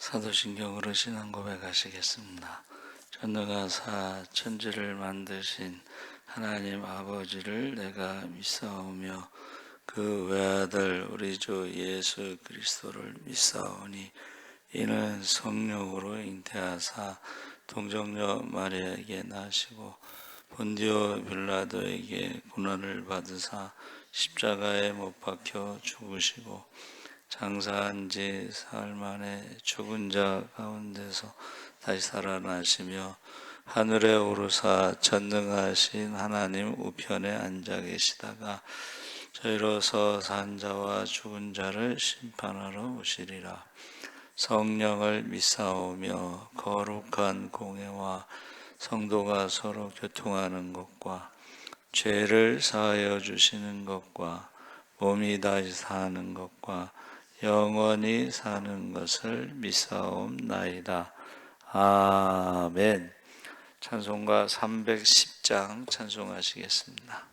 사도신경으로 신앙 고백하시겠습니다. 전능하사 천지를 만드신 하나님 아버지를 내가 믿사오며 그 외아들 우리 주 예수 그리스도를 믿사오니 이는 성령으로 잉태하사 동정녀 마리아에게 나시고 본디오 빌라도에게 고난을 받으사 십자가에 못 박혀 죽으시고 장사한 지 사흘 만에 죽은 자 가운데서 다시 살아나시며 하늘에 오르사 전능하신 하나님 우편에 앉아 계시다가 저희로서 산 자와 죽은 자를 심판하러 오시리라. 성령을 믿사오며 거룩한 공회와 성도가 서로 교통하는 것과 죄를 사하여 주시는 것과 몸이 다시 사는 것과 영원히 사는 것을 믿사옵나이다. 아멘. 찬송가 310장 찬송하시겠습니다.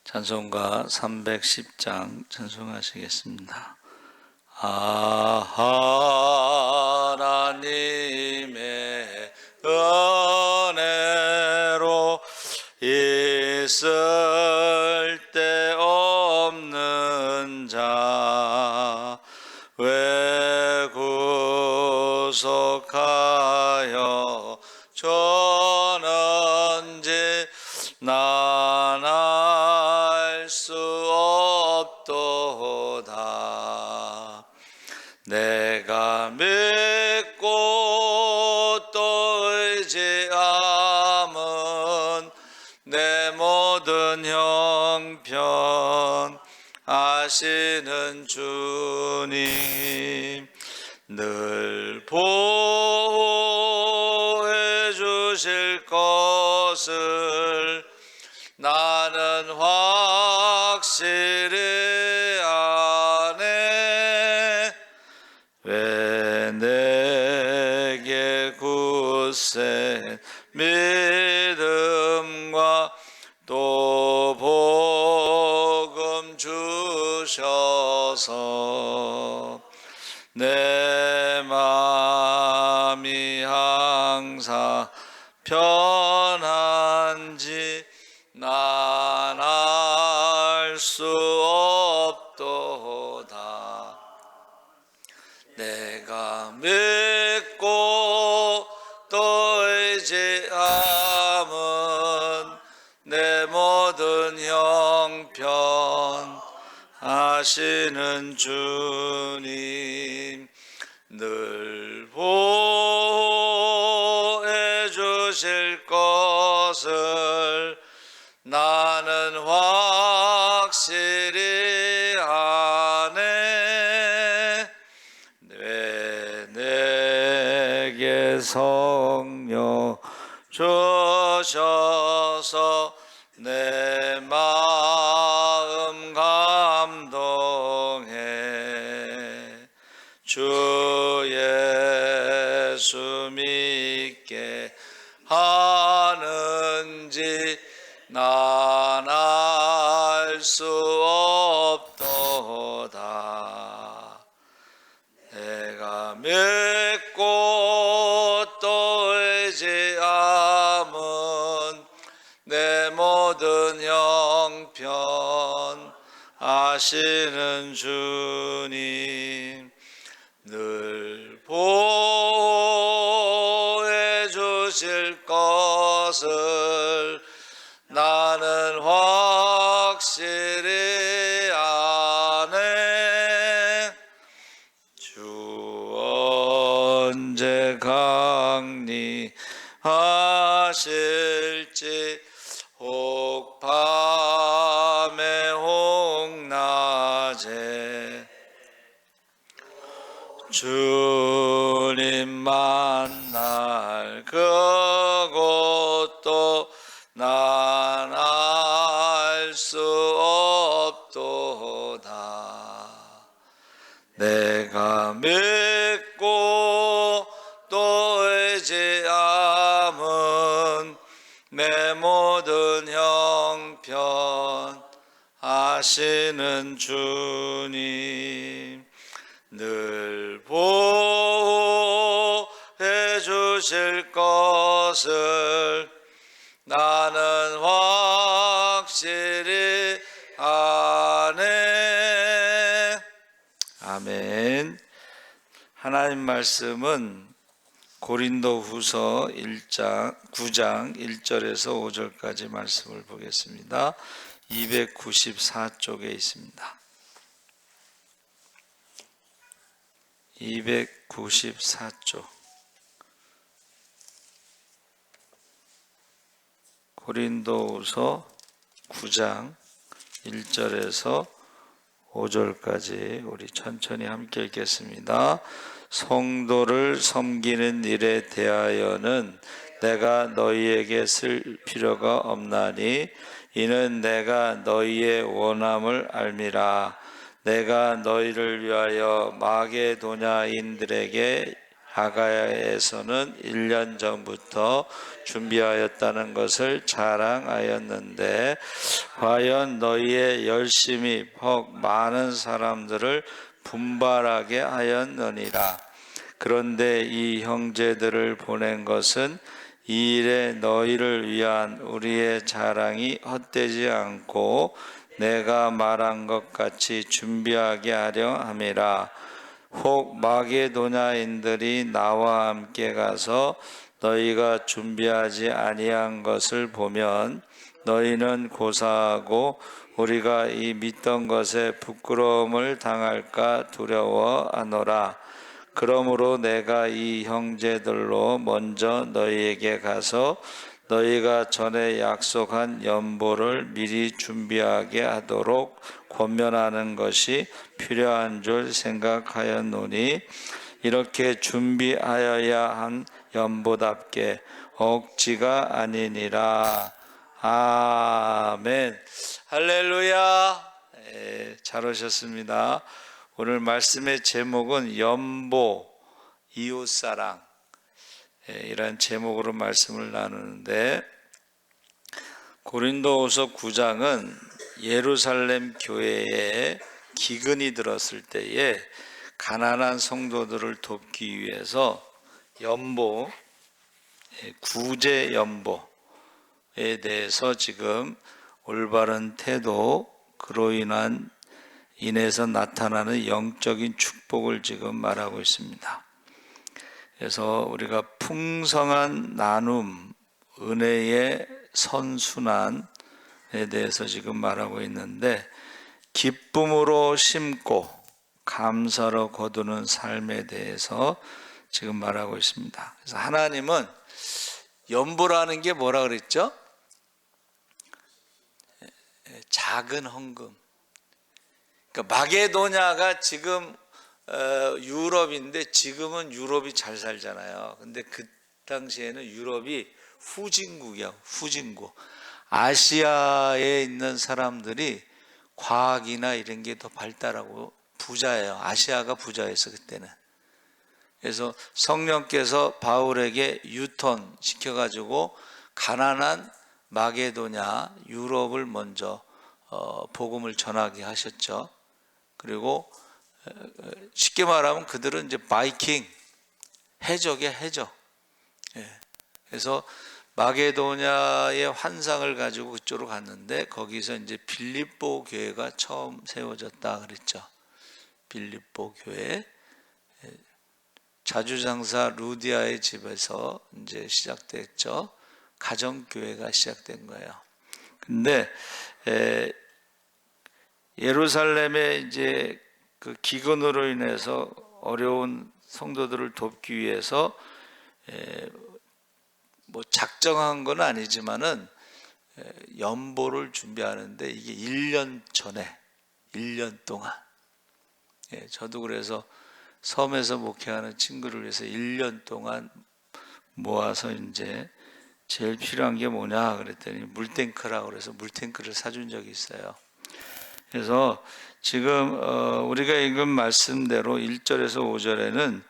찬송가 310장 찬송하시겠습니다. 하나님의 은혜로 있을 데 없는 자 왜 구속하여 줬는지 난 알 수 없도다. 내가 믿고 또 의지함은 내 모든 형편 아시는 주님 늘 보호해 주실 것을 나는 확실히 아네. 왜 내게 굳센 믿음과 또 복음 주셔서 내 마음이 항상 편한지 난 알 수 없도다. 내가 믿고 또 의지함은 내 모든 형편 아시는 주님 늘 보호해 주실 것을 나는 확실히 아네. 왜 내게 성령 주셔서 내 마음 감동해. 주 예수 믿게 하는지 난 알 수 없도다. 내가 믿고 또 의지함은 내 모든 형편 아시는 주님 늘 보호해 주실 것을 나는 확실히 아네. 주 언제 강림하실지 혹 밤에 혹 낮에 주님 만날 그곳도 난 알 수 없도다. 내가 믿고 또 의지함은 내 모든 형편 하시는 주님 늘 보호해 주실 것을 나는 확실히 아네. 아멘. 하나님 말씀은 고린도후서 9장 1절에서 5절까지 말씀을 보겠습니다. 294쪽에 있습니다. 294쪽. 고린도후서 9장 1절에서 5절까지 우리 천천히 함께 읽겠습니다. 성도를 섬기는 일에 대하여는 내가 너희에게 쓸 필요가 없나니 이는 내가 너희의 원함을 알미라. 내가 너희를 위하여 마게도냐인들에게 아가야에서는 1년 전부터 준비하였다는 것을 자랑하였는데 과연 너희의 열심이 혹 많은 사람들을 분발하게 하였느니라. 그런데 이 형제들을 보낸 것은 이 일에 너희를 위한 우리의 자랑이 헛되지 않고 내가 말한 것 같이 준비하게 하려 함이라. 혹 마게도냐인들이 나와 함께 가서 너희가 준비하지 아니한 것을 보면 너희는 고사하고 우리가 이 믿던 것에 부끄러움을 당할까 두려워하노라. 그러므로 내가 이 형제들로 먼저 너희에게 가서 너희가 전에 약속한 연보를 미리 준비하게 하도록 권면하는 것이 필요한 줄 생각하였노니 이렇게 준비하여야 한 연보답게 억지가 아니니라. 아멘. 할렐루야. 잘 오셨습니다. 오늘 말씀의 제목은 연보, 이웃사랑, 이런 제목으로 말씀을 나누는데, 고린도후서 9장은 예루살렘 교회에 기근이 들었을 때에 가난한 성도들을 돕기 위해서 연보, 구제 연보에 대해서 지금 올바른 태도, 그로 인해서 나타나는 영적인 축복을 지금 말하고 있습니다. 그래서 우리가 풍성한 나눔, 은혜의 선순환에 대해서 지금 말하고 있는데, 기쁨으로 심고 감사로 거두는 삶에 대해서 지금 말하고 있습니다. 그래서 하나님은 연보라는 게 뭐라 그랬죠? 작은 헌금. 그러니까 마게도냐가 지금 유럽인데 지금은 유럽이 잘 살잖아요. 근데 그 당시에는 유럽이 후진국이야, 후진국. 아시아에 있는 사람들이 과학이나 이런 게 더 발달하고 부자예요. 아시아가 부자였어 그때는. 그래서 성령께서 바울에게 유턴 시켜가지고 가난한 마게도냐, 유럽을 먼저 복음을 전하게 하셨죠. 그리고 쉽게 말하면 그들은 이제 바이킹, 해적이야, 해적. 그래서 마게도냐의 환상을 가지고 그쪽으로 갔는데 거기서 이제 빌립보 교회가 처음 세워졌다 그랬죠. 빌립보 교회. 자주장사 루디아의 집에서 이제 시작됐죠. 가정교회가 시작된 거예요. 근데 예루살렘에 이제 그 기근으로 인해서 어려운 성도들을 돕기 위해서 뭐 작정한 건 아니지만은 연보를 준비하는데 이게 1년 전에 1년 동안 저도 그래서 섬에서 목회하는 친구를 위해서 1년 동안 모아서 이제 제일 필요한 게 뭐냐 그랬더니 물탱크라고 그래서 물탱크를 사준 적이 있어요. 그래서 지금 우리가 읽은 말씀대로 1절에서 5절에는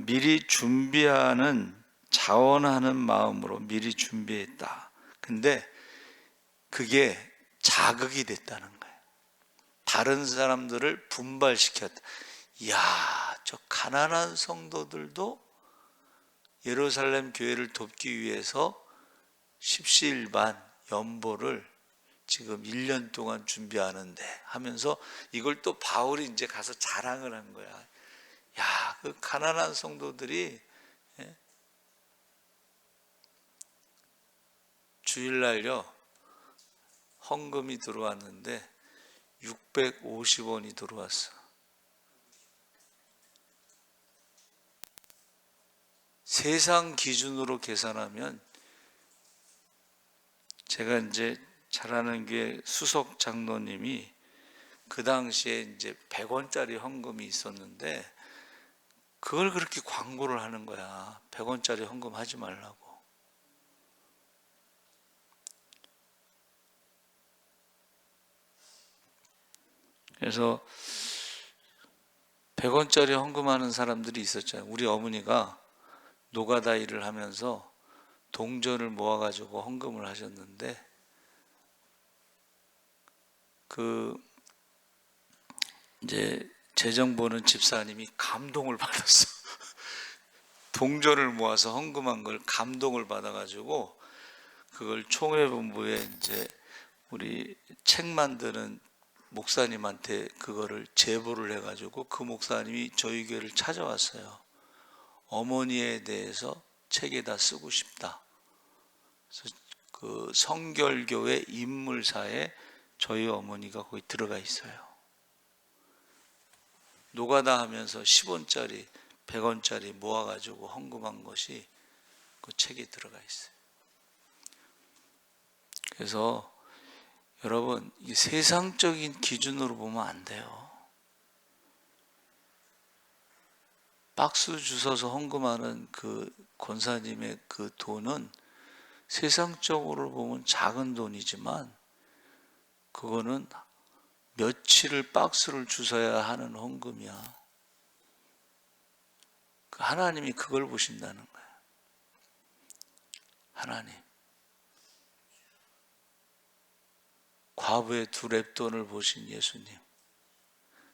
미리 준비하는, 자원하는 마음으로 미리 준비했다. 근데 그게 자극이 됐다는 거예요. 다른 사람들을 분발시켰다. 이야, 저 가난한 성도들도 예루살렘 교회를 돕기 위해서 십시일반 연보를 지금 1년 동안 준비하는데 하면서 이걸 또 바울이 이제 가서 자랑을 한 거야. 야, 그 가난한 성도들이 주일날요 헌금이 들어왔는데 650원이 들어왔어. 세상 기준으로 계산하면, 제가 이제 잘 아는 게 수석 장로님이 그 당시에 이제 100원짜리 헌금이 있었는데 그걸 그렇게 광고를 하는 거야. 100원짜리 헌금 하지 말라고. 그래서 100원짜리 헌금하는 사람들이 있었잖아요. 우리 어머니가 노가다 일을 하면서 동전을 모아가지고 헌금을 하셨는데 이제 재정 보는 집사님이 감동을 받았어. 동전을 모아서 헌금한 걸 감동을 받아가지고 그걸 총회본부에 이제 우리 책 만드는 목사님한테 그거를 제보를 해가지고 그 목사님이 저희 교회를 찾아왔어요. 어머니에 대해서 책에다 쓰고 싶다. 그래서 그 성결교회 인물사에 저희 어머니가 거기 들어가 있어요. 노가다 하면서 10원짜리, 100원짜리 모아가지고 헌금한 것이 그 책에 들어가 있어요. 그래서 여러분, 이 세상적인 기준으로 보면 안 돼요. 박스 주워서 헌금하는 그 권사님의 그 돈은 세상적으로 보면 작은 돈이지만 그거는 며칠을 박스를 주워야 하는 헌금이야. 하나님이 그걸 보신다는 거야. 하나님. 과부의 2렙돈을 보신 예수님.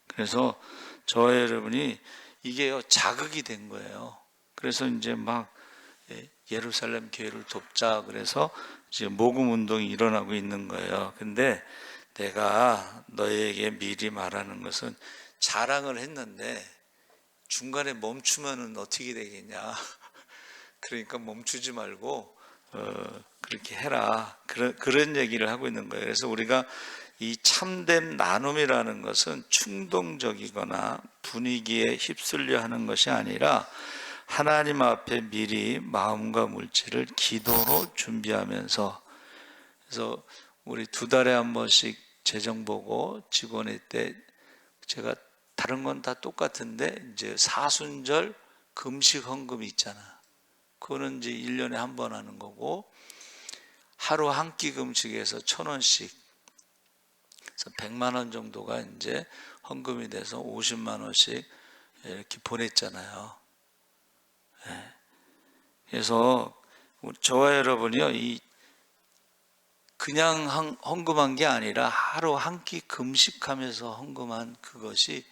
그래서 저와 여러분이 이게 자극이 된 거예요. 그래서 이제 막 예루살렘 교회를 돕자 그래서 이제 모금 운동이 일어나고 있는 거예요. 근데 내가 너에게 미리 말하는 것은, 자랑을 했는데 중간에 멈추면은 어떻게 되겠냐. 그러니까 멈추지 말고 그렇게 해라. 그런 얘기를 하고 있는 거예요. 그래서 우리가 이 참된 나눔이라는 것은 충동적이거나 분위기에 휩쓸려 하는 것이 아니라 하나님 앞에 미리 마음과 물질을 기도로 준비하면서, 그래서 우리 2달에 한 번씩 재정 보고 직원회 때 제가 다른 건 다 똑같은데 이제 사순절 금식 헌금이 있잖아. 그거는 이제 1년에 한 번 하는 거고, 하루 한 끼 금식에서 1,000원씩, 그래서 100만 원 정도가 이제 헌금이 돼서 50만 원씩 이렇게 보냈잖아요. 그래서 저와 여러분이요, 이 그냥 헌금한 게 아니라 하루 한 끼 금식하면서 헌금한 그것이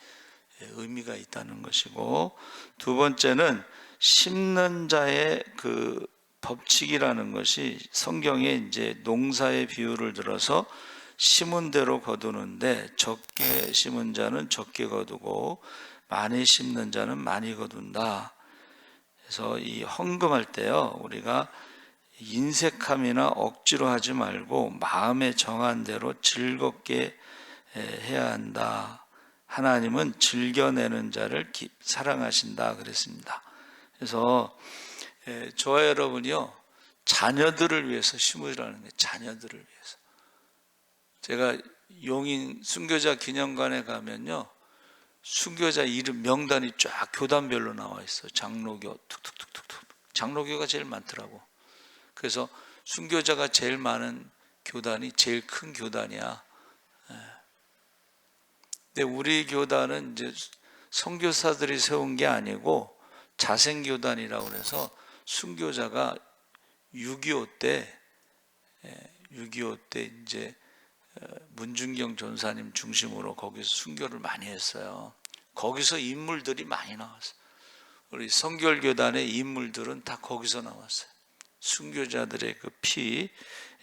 의미가 있다는 것이고, 2번째는 심는 자의 그 법칙이라는 것이 성경에 이제 농사의 비유를 들어서 심은 대로 거두는데 적게 심은 자는 적게 거두고 많이 심는 자는 많이 거둔다. 그래서 이 헌금할 때요, 우리가 인색함이나 억지로 하지 말고 마음에 정한 대로 즐겁게 해야 한다. 하나님은 즐겨내는 자를 사랑하신다 그랬습니다. 그래서 저와 여러분이요, 자녀들을 위해서 심으라는 거예요. 자녀들을 위해서. 제가 용인 순교자 기념관에 가면요, 순교자 이름 명단이 쫙 교단별로 나와 있어요. 장로교 툭툭툭툭툭. 장로교가 제일 많더라고. 그래서 순교자가 제일 많은 교단이 제일 큰 교단이야. 근데 우리 교단은 이제 선교사들이 세운 게 아니고 자생교단이라고 해서 순교자가 6.25 때 이제 문중경 전사님 중심으로 거기서 순교를 많이 했어요. 거기서 인물들이 많이 나왔어요. 우리 성결교단의 인물들은 다 거기서 나왔어요. 순교자들의 그 피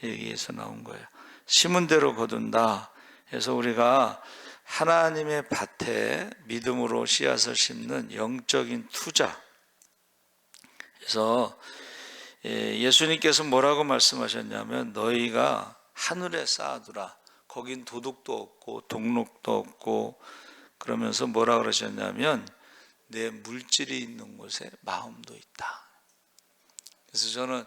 여기에서 나온 거예요. 심은 대로 거둔다 해서 우리가 하나님의 밭에 믿음으로 씨앗을 심는 영적인 투자. 그래서 예수님께서 뭐라고 말씀하셨냐면 너희가 하늘에 쌓아두라. 거긴 도둑도 없고 동록도 없고 그러면서 뭐라 그러셨냐면 내 물질이 있는 곳에 마음도 있다. 그래서 저는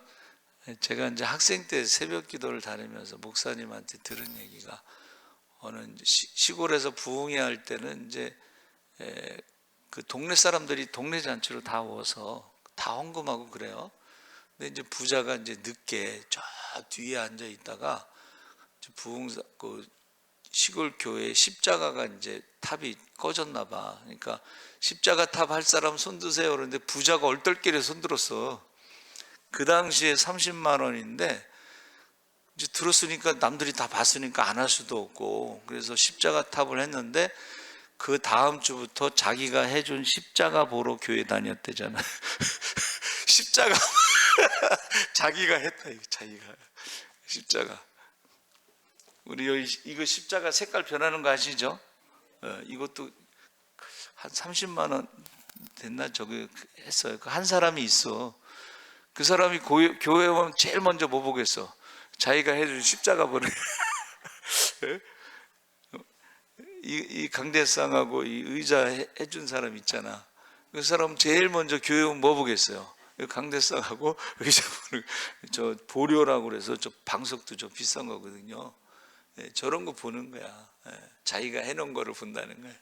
제가 이제 학생 때 새벽 기도를 다니면서 목사님한테 들은 얘기가 어느 시골에서 부흥회 할 때는 이제 그 동네 사람들이 동네 잔치로 다 와서 다 헌금하고 그래요. 근데 이제 부자가 이제 늦게 저 뒤에 앉아 있다가 부흥사 그 시골 교회 십자가가 이제 탑이 꺼졌나 봐. 그러니까 십자가 탑 할 사람 손 드세요. 그런데 부자가 얼떨결에 손 들었어. 그 당시에 30만 원인데 이제 들었으니까 남들이 다 봤으니까 안 할 수도 없고 그래서 십자가 탑을 했는데 그 다음 주부터 자기가 해준 십자가 보러 교회 다녔대잖아. 십자가 자기가 했다. 이거 자기가 십자가. 우리 여기 이거 십자가 색깔 변하는 거 아시죠? 이것도 한 30만 원 됐나 저기 했어요. 한 사람이 있어. 그 사람이 교회 오면 제일 먼저 뭐 보겠어? 자기가 해준 십자가 보내. 이 강대상하고 이 의자 해준 사람 있잖아. 그 사람 제일 먼저 교회 오면 뭐 보겠어요? 강대상하고 의자 보는 저 보료라고 그래서 저 방석도 좀 비싼 거거든요. 저런 거 보는 거야. 자기가 해놓은 거를 본다는 거야.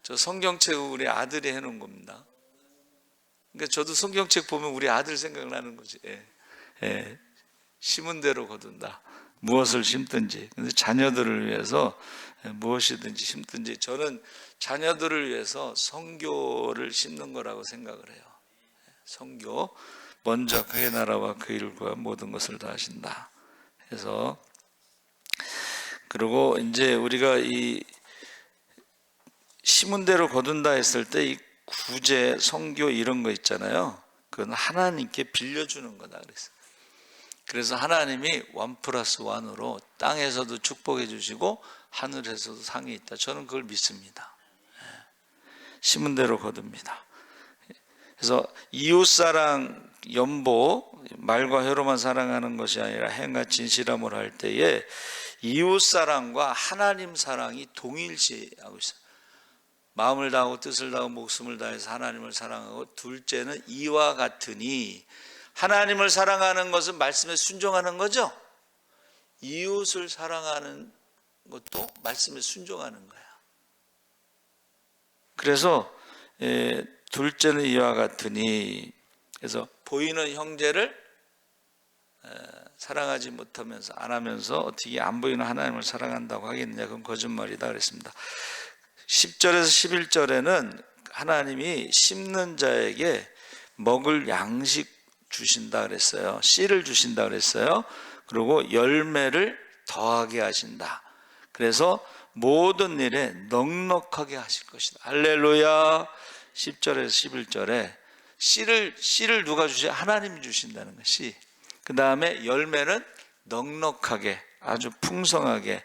저 성경책 우리 아들이 해놓은 겁니다. 그러니까 저도 성경책 보면 우리 아들 생각나는 거지. 심은 대로 거둔다. 무엇을 심든지. 근데 자녀들을 위해서 무엇이든지 심든지 저는 자녀들을 위해서 선교를 심는 거라고 생각을 해요. 선교. 먼저 그의 나라와 그 일과 모든 것을 다 하신다. 해서 그리고 이제 우리가 이 심은 대로 거둔다 했을 때 이 구제, 선교 이런 거 있잖아요. 그건 하나님께 빌려주는 거다 그랬어요. 그래서 하나님이 1+1으로 땅에서도 축복해 주시고 하늘에서도 상이 있다. 저는 그걸 믿습니다. 심은 대로 거둡니다. 그래서 이웃사랑, 연보, 말과 혀로만 사랑하는 것이 아니라 행과 진실함을 할 때에 이웃사랑과 하나님 사랑이 동일시하고 있어요. 마음을 다하고 뜻을 다하고 목숨을 다해서 하나님을 사랑하고 둘째는 이와 같으니 하나님을 사랑하는 것은 말씀에 순종하는 거죠. 이웃을 사랑하는 것도 말씀에 순종하는 거야. 그래서 둘째는 이와 같으니 그래서 보이는 형제를 사랑하지 못하면서 안 하면서 어떻게 안 보이는 하나님을 사랑한다고 하겠느냐. 그건 거짓말이다 그랬습니다. 10절에서 11절에는 하나님이 심는 자에게 먹을 양식 주신다 그랬어요. 씨를 주신다 그랬어요. 그리고 열매를 더하게 하신다. 그래서 모든 일에 넉넉하게 하실 것이다. 할렐루야. 10절에서 11절에 씨를 누가 주시? 하나님이 주신다는 거예요. 씨. 그 다음에 열매는 넉넉하게 아주 풍성하게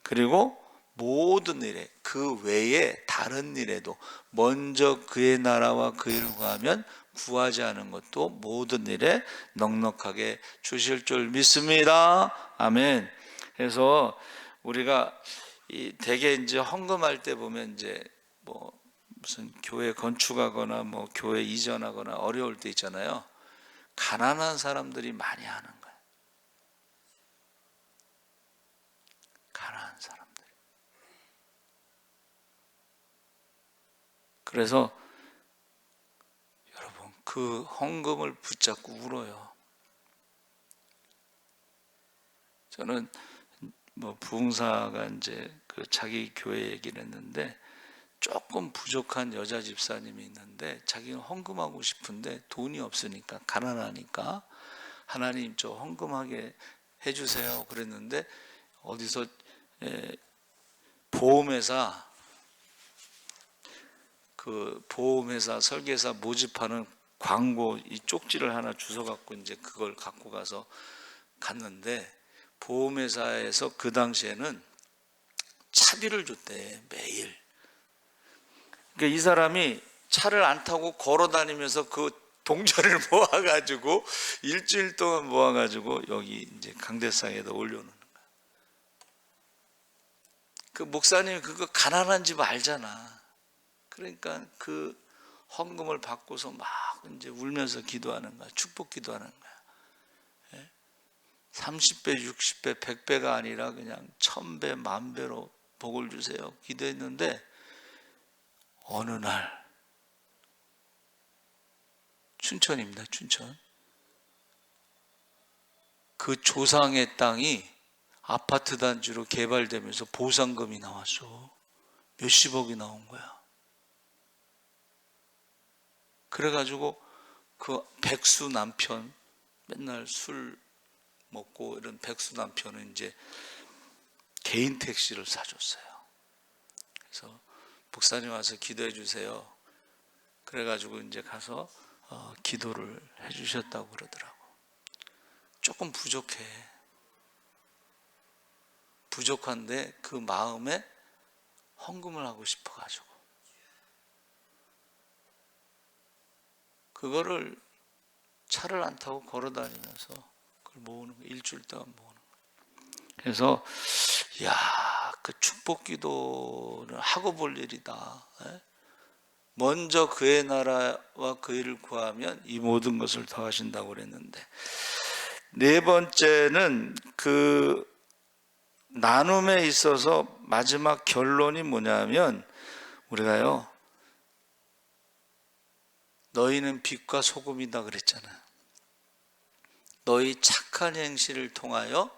그리고 모든 일에 그 외에 다른 일에도 먼저 그의 나라와 그 일을 구하면 구하지 않은 것도 모든 일에 넉넉하게 주실 줄 믿습니다. 아멘. 그래서 우리가 대개 이제 헌금할 때 보면 이제 뭐 무슨 교회 건축하거나 뭐 교회 이전하거나 어려울 때 있잖아요. 가난한 사람들이 많이 하는 거예요. 가난한 사람. 그래서 여러분 그 헌금을 붙잡고 울어요. 저는 뭐 부흥사가 이제 그 자기 교회 얘기를 했는데 조금 부족한 여자 집사님이 있는데 자기는 헌금하고 싶은데 돈이 없으니까 가난하니까 하나님 저 헌금하게 해주세요 그랬는데 어디서 보험회사 설계사 모집하는 광고 이 쪽지를 하나 주워 갖고 이제 그걸 갖고 가서 갔는데 보험회사에서 그 당시에는 차비를 줬대 매일. 그러니까 이 사람이 차를 안 타고 걸어 다니면서 그 동전을 모아가지고 일주일 동안 모아가지고 여기 이제 강대상에다 올려놓는 거야. 그 목사님이 그거 가난한 집 알잖아. 그러니까 그 헌금을 받고서 막 이제 울면서 기도하는 거야. 축복 기도하는 거야. 30배, 60배, 100배가 아니라 그냥 1000배, 10,000배로 복을 주세요. 기도했는데 어느 날 춘천입니다. 춘천. 그 조상의 땅이 아파트 단지로 개발되면서 보상금이 나왔어. 몇십억이 나온 거야. 그래가지고 그 백수 남편, 맨날 술 먹고 이런 백수 남편은 이제 개인 택시를 사줬어요. 그래서 목사님 와서 기도해 주세요. 그래가지고 이제 가서 기도를 해주셨다고 그러더라고. 조금 부족한데 그 마음에 헌금을 하고 싶어가지고 그거를 차를 안 타고 걸어 다니면서 그걸 모으는 거, 일주일 동안 모으는 거. 그래서 그 축복 기도를 하고 볼 일이다. 먼저 그의 나라와 그 일을 구하면 이 모든 것을 더하신다고 그랬는데, 네 번째는 그 나눔에 있어서 마지막 결론이 뭐냐면 우리가요, 너희는 빛과 소금이다 그랬잖아요. 너희 착한 행실을 통하여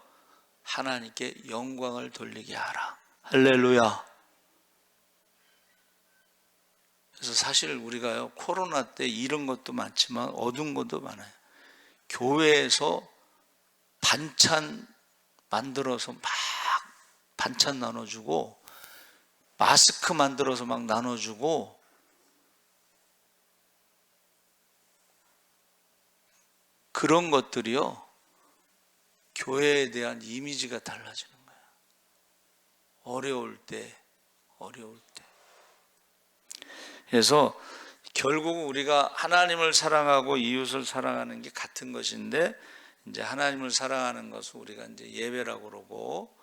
하나님께 영광을 돌리게 하라. 할렐루야. 그래서 사실 우리가요, 코로나 때 잃은 것도 많지만 얻은 것도 많아요. 교회에서 반찬 만들어서 막 반찬 나눠주고, 마스크 만들어서 막 나눠주고, 그런 것들이요, 교회에 대한 이미지가 달라지는 거예요. 어려울 때. 그래서 결국 우리가 하나님을 사랑하고 이웃을 사랑하는 게 같은 것인데, 이제 하나님을 사랑하는 것은 우리가 이제 예배라고 그러고,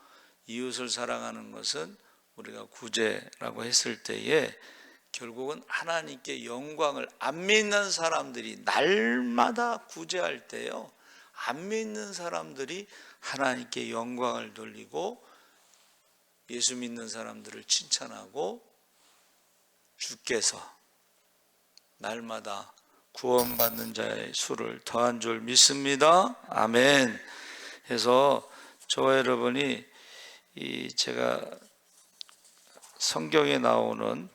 이웃을 사랑하는 것은 우리가 구제라고 했을 때에 결국은 하나님께 영광을, 안 믿는 사람들이 날마다 구제할 때요, 안 믿는 사람들이 하나님께 영광을 돌리고 예수 믿는 사람들을 칭찬하고 주께서 날마다 구원받는 자의 수를 더한 줄 믿습니다. 아멘. 그래서 저와 여러분이 제가 성경에 나오는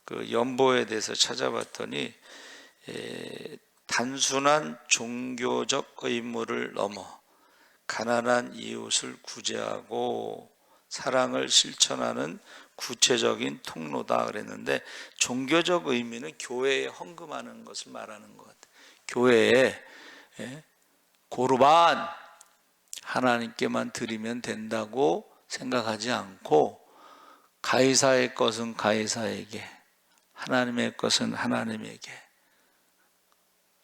그 연보에 대해서 찾아봤더니 단순한 종교적 의무를 넘어 가난한 이웃을 구제하고 사랑을 실천하는 구체적인 통로다 그랬는데, 종교적 의미는 교회에 헌금하는 것을 말하는 것 같아요. 교회에 고르반 하나님께만 드리면 된다고 생각하지 않고, 가이사의 것은 가이사에게, 하나님의 것은 하나님에게.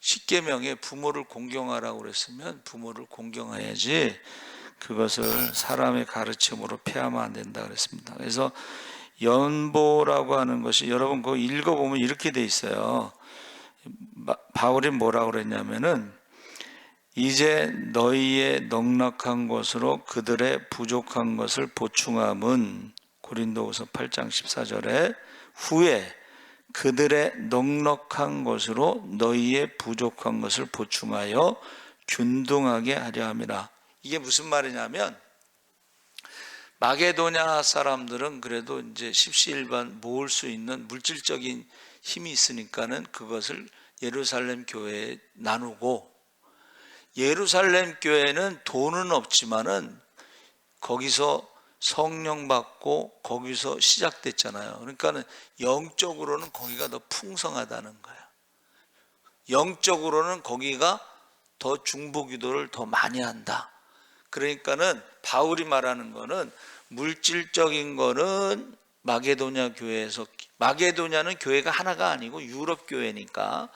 십계명에 부모를 공경하라고 그랬으면 부모를 공경해야지, 그것을 사람의 가르침으로 폐하면 안 된다 그랬습니다. 그래서 연보라고 하는 것이, 여러분 그거 읽어보면 이렇게 돼 있어요. 바울이 뭐라고 그랬냐면은, 이제 너희의 넉넉한 것으로 그들의 부족한 것을 보충함은, 고린도후서 8장 14절에 후에 그들의 넉넉한 것으로 너희의 부족한 것을 보충하여 균등하게 하려 함이라. 이게 무슨 말이냐면, 마게도냐 사람들은 그래도 이제 십시일반 모을 수 있는 물질적인 힘이 있으니까는 그것을 예루살렘 교회에 나누고, 예루살렘 교회는 돈은 없지만은 거기서 성령 받고 거기서 시작됐잖아요. 그러니까는 영적으로는 거기가 더 풍성하다는 거예요. 영적으로는 거기가 더 중보기도를 더 많이 한다. 그러니까는 바울이 말하는 거는 물질적인 거는 마게도냐 교회에서, 마게도냐는 교회가 하나가 아니고 유럽 교회니까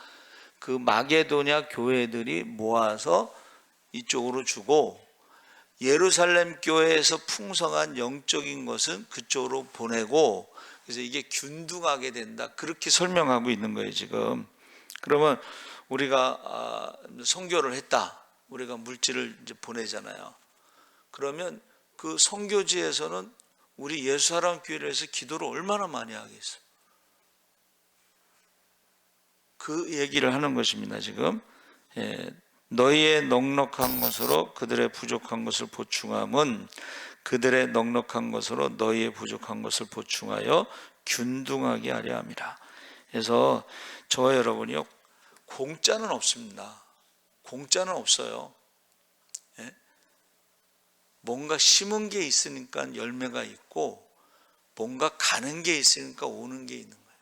그 마게도냐 교회들이 모아서 이쪽으로 주고, 예루살렘 교회에서 풍성한 영적인 것은 그쪽으로 보내고, 그래서 이게 균등하게 된다, 그렇게 설명하고 있는 거예요 지금. 그러면 우리가 선교를 했다, 우리가 물질을 이제 보내잖아요. 그러면 그 선교지에서는 우리 예수사랑 교회를 해서 기도를 얼마나 많이 하겠어요. 그 얘기를 하는 것입니다 지금. 너희의 넉넉한 것으로 그들의 부족한 것을 보충함은 그들의 넉넉한 것으로 너희의 부족한 것을 보충하여 균등하게 하려 함이라. 그래서 저와 여러분이요, 공짜는 없습니다. 공짜는 없어요. 뭔가 심은 게 있으니까 열매가 있고, 뭔가 가는 게 있으니까 오는 게 있는 거예요.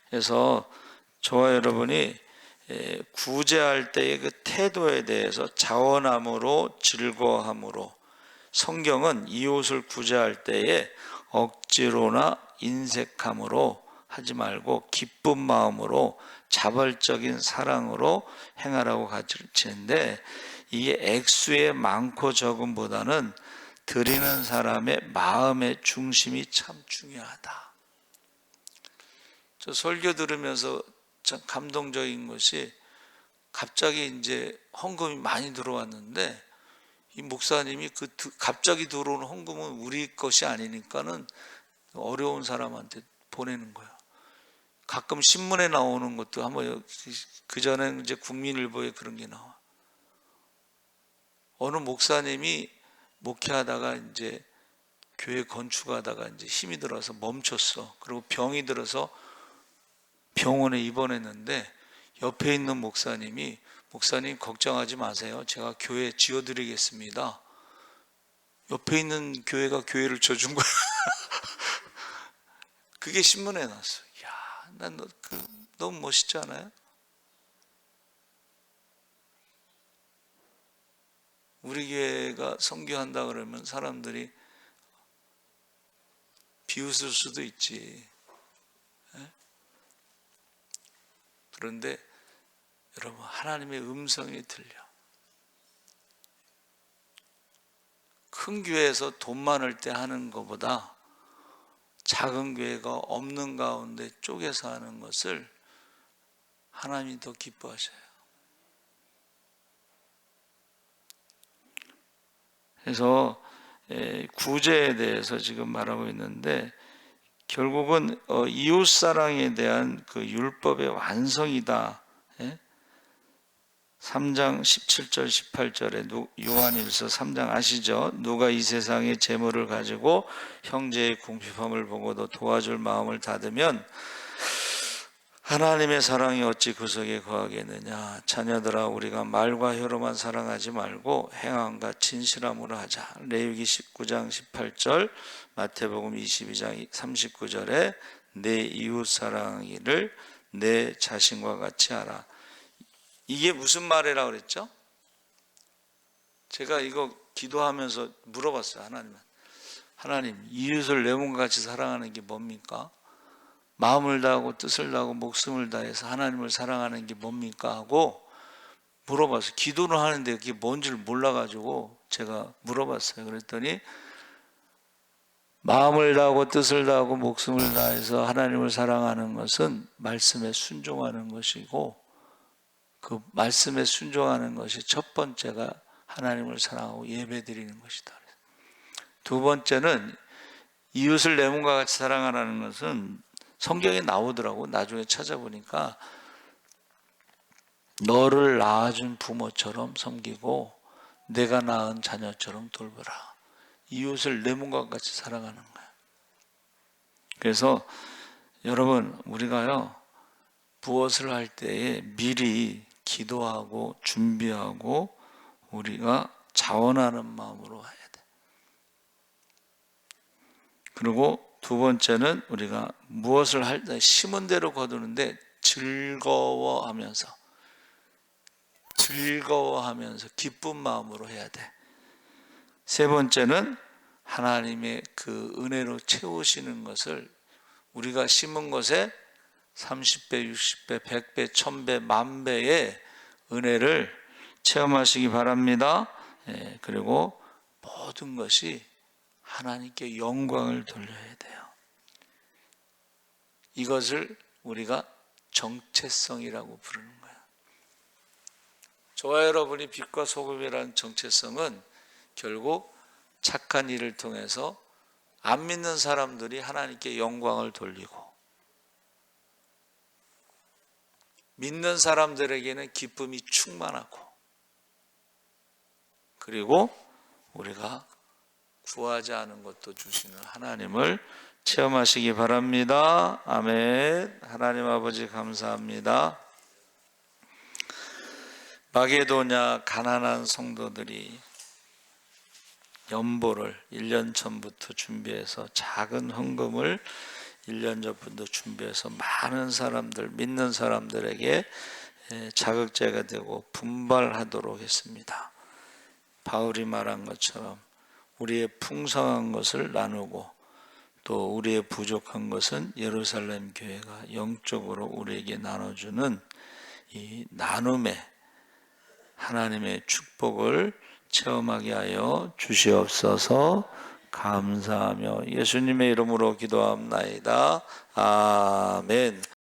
그래서 저와 여러분이 구제할 때의 그 태도에 대해서 자원함으로 즐거워함으로, 성경은 이웃을 구제할 때에 억지로나 인색함으로 하지 말고 기쁜 마음으로 자발적인 사랑으로 행하라고 가르치는데, 이게 액수의 많고 적음보다는 드리는 사람의 마음의 중심이 참 중요하다. 저 설교 들으면서 참 감동적인 것이, 갑자기 이제 헌금이 많이 들어왔는데 이 목사님이 그 갑자기 들어오는 헌금은 우리 것이 아니니까는 어려운 사람한테 보내는 거야. 가끔 신문에 나오는 것도 한번, 그 전에 이제 국민일보에 그런 게 나와. 어느 목사님이 목회하다가 이제 교회 건축하다가 이제 힘이 들어서 멈췄어. 그리고 병이 들어서 병원에 입원했는데 옆에 있는 목사님이, 목사님 걱정하지 마세요, 제가 교회 지어드리겠습니다. 옆에 있는 교회가 교회를 져준 거야. 그게 신문에 났어. 야, 난 너무 멋있지 않아요? 우리 교회가 선교한다 그러면 사람들이 비웃을 수도 있지. 그런데 여러분, 하나님의 음성이 들려. 큰 교회에서 돈 많을 때 하는 것보다 작은 교회가 없는 가운데 쪼개서 하는 것을 하나님이 더 기뻐하셔요. 그래서 구제에 대해서 지금 말하고 있는데, 결국은 이웃사랑에 대한 그 율법의 완성이다. 3장 17절 18절에 요한일서 3장 아시죠? 누가 이 세상의 재물을 가지고 형제의 궁핍함을 보고도 도와줄 마음을 닫으면 하나님의 사랑이 어찌 그 속에 거하겠느냐. 자녀들아, 우리가 말과 혀로만 사랑하지 말고 행함과 진실함으로 하자. 레위기 19장 18절, 마태복음 22장 39절에 내 이웃 사랑이를 내 자신과 같이 하라. 이게 무슨 말이라고 그랬죠? 제가 이거 기도하면서 물어봤어요, 하나님은. 하나님, 이웃을 내 몸과 같이 사랑하는 게 뭡니까? 마음을 다하고 뜻을 다하고 목숨을 다해서 하나님을 사랑하는 게 뭡니까? 하고 물어봤어요. 기도를 하는데 그게 뭔 줄 몰라가지고 제가 물어봤어요. 그랬더니 마음을 다하고 뜻을 다하고 목숨을 다해서 하나님을 사랑하는 것은 말씀에 순종하는 것이고, 그 말씀에 순종하는 것이 첫 번째가 하나님을 사랑하고 예배드리는 것이다. 두 번째는 이웃을 내 몸과 같이 사랑하라는 것은 성경에 나오더라고. 나중에 찾아보니까 너를 낳아준 부모처럼 섬기고 내가 낳은 자녀처럼 돌보라. 이웃을 내 몸과 같이 사랑하는 거야. 그래서 여러분, 우리가요, 무엇을 할 때에 미리 기도하고 준비하고 우리가 자원하는 마음으로 해야 돼. 그리고 두 번째는 우리가 무엇을 할 때 심은 대로 거두는데 즐거워하면서 기쁜 마음으로 해야 돼. 세 번째는 하나님의 그 은혜로 채우시는 것을 우리가 심은 것에 30배, 60배, 100배, 1000배, 10,000배의 은혜를 체험하시기 바랍니다. 그리고 모든 것이 하나님께 영광을 돌려야 돼요. 이것을 우리가 정체성이라고 부르는 거예요. 저와 여러분이 빛과 소금이라는 정체성은 결국 착한 일을 통해서 안 믿는 사람들이 하나님께 영광을 돌리고 믿는 사람들에게는 기쁨이 충만하고 그리고 우리가 구하지 않은 것도 주시는 하나님을 체험하시기 바랍니다. 아멘. 하나님 아버지 감사합니다. 마게도냐 가난한 성도들이 연보를 1년 전부터 준비해서 작은 헌금을 1년 전부터 준비해서 많은 사람들, 믿는 사람들에게 자극제가 되고 분발하도록 했습니다. 바울이 말한 것처럼 우리의 풍성한 것을 나누고 또 우리의 부족한 것은 예루살렘 교회가 영적으로 우리에게 나눠주는 이 나눔의 하나님의 축복을 체험하게 하여 주시옵소서. 감사하며 예수님의 이름으로 기도합나이다. 아멘.